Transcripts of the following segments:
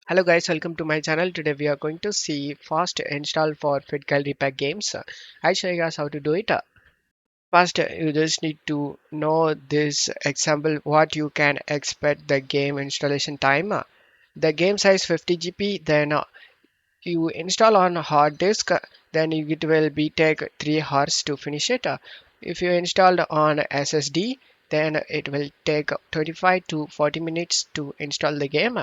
Hello guys, welcome to my channel. Today we are going to see fast install for FitGirl Repack games. I'll show you guys how to do it. First, you just need to know this example what you can expect the game installation time. The game size 50 GB, then you install on hard disk, then it will be take 3 hours to finish it. If you installed on SSD, then it will take 25 to 40 minutes to install the game.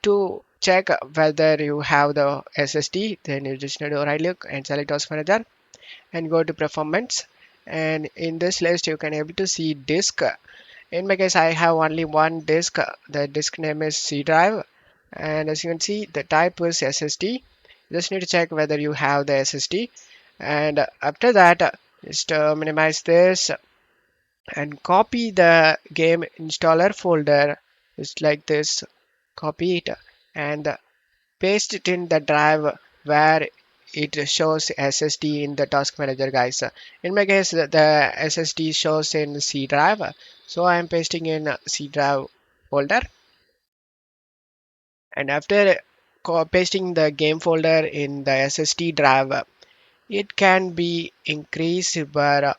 To check whether you have the SSD, then you just need to right click and select Task Manager and go to Performance. And in this list, you can able to see disk. In my case, I have only one disk. The disk name is C drive, and as you can see, the type is SSD. You just need to check whether you have the SSD, and after that, just minimize this and copy the game installer folder. Just like this, copy it and paste it in the drive where it shows SSD in the task manager, guys. In my case, the SSD shows in C drive, so I am pasting in C drive folder. And after pasting the game folder in the SSD drive, it can be increased by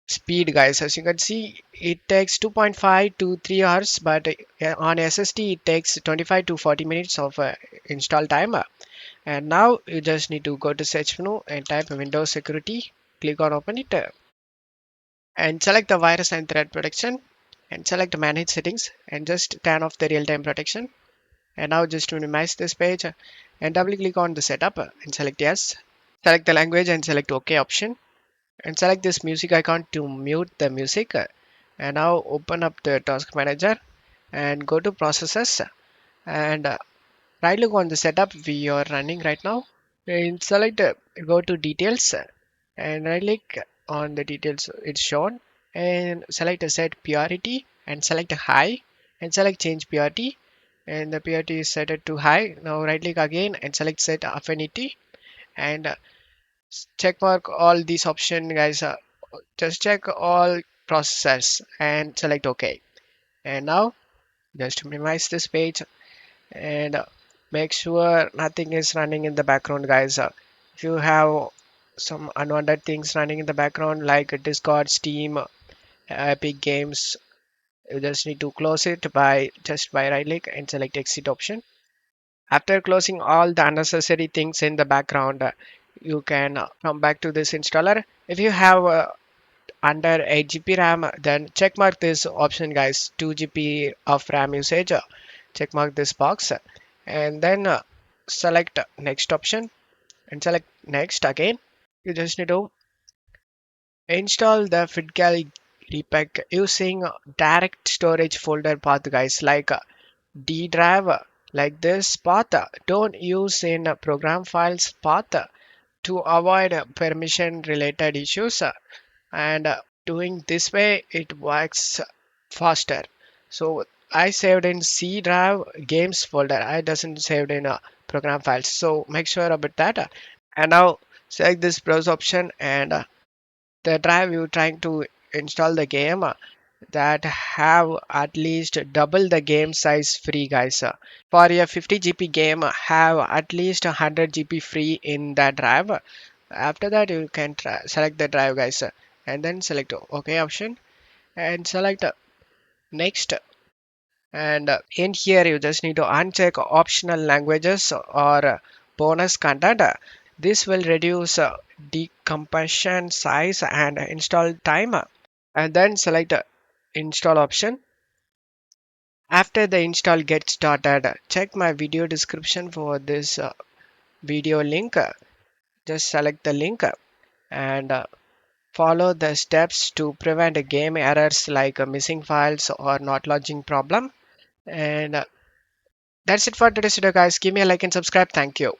speed, guys. As you can see, it takes 2.5 to 3 hours, but on SSD it takes 25 to 40 minutes of install time. And now you just need to go to search menu and type Windows Security, click on open it, and select the virus and threat protection and select manage settings and just turn off the real-time protection. And now just minimize this page and double click on the setup and select yes. Select the language and select OK option and select this music icon to mute the music. And now open up the task manager and go to processes and right click on the setup we are running right now and select go to details and right click on the details it's shown and select set priority and select high and select change priority and the priority is set it to high. Now right click again and select set affinity and check mark all these options, guys. Just check all processors and select OK. And now just minimize this page and make sure nothing is running in the background, guys. If you have some unwanted things running in the background like Discord, Steam, Epic Games, you just need to close it by right click and select exit option. After closing all the unnecessary things in the background, you can come back to this installer. If you have under 8 GB RAM, then check mark this option, guys. 2 GB of RAM usage, check mark this box and then select next option and select next again. You just need to install the FitGirl Repack using direct storage folder path, guys, like D drive, like this path. Don't use in program files path to avoid permission related issues, and doing this way it works faster. So I saved in C drive games folder. I doesn't saved in program files, so make sure about that. And now select this browse option and the drive you trying to install the game that have at least double the game size free, guys. For a 50 GB game, have at least 100 GB free in that drive. After that, you can select the drive, guys, and then select OK option and select next. And in here, you just need to uncheck optional languages or bonus content. This will reduce decompression size and install time. And then select install option. After the install gets started, check my video description for this video link. Just select the link and follow the steps to prevent game errors like missing files or not launching problem. And that's it for today's video, guys. Give me a like and subscribe. Thank you.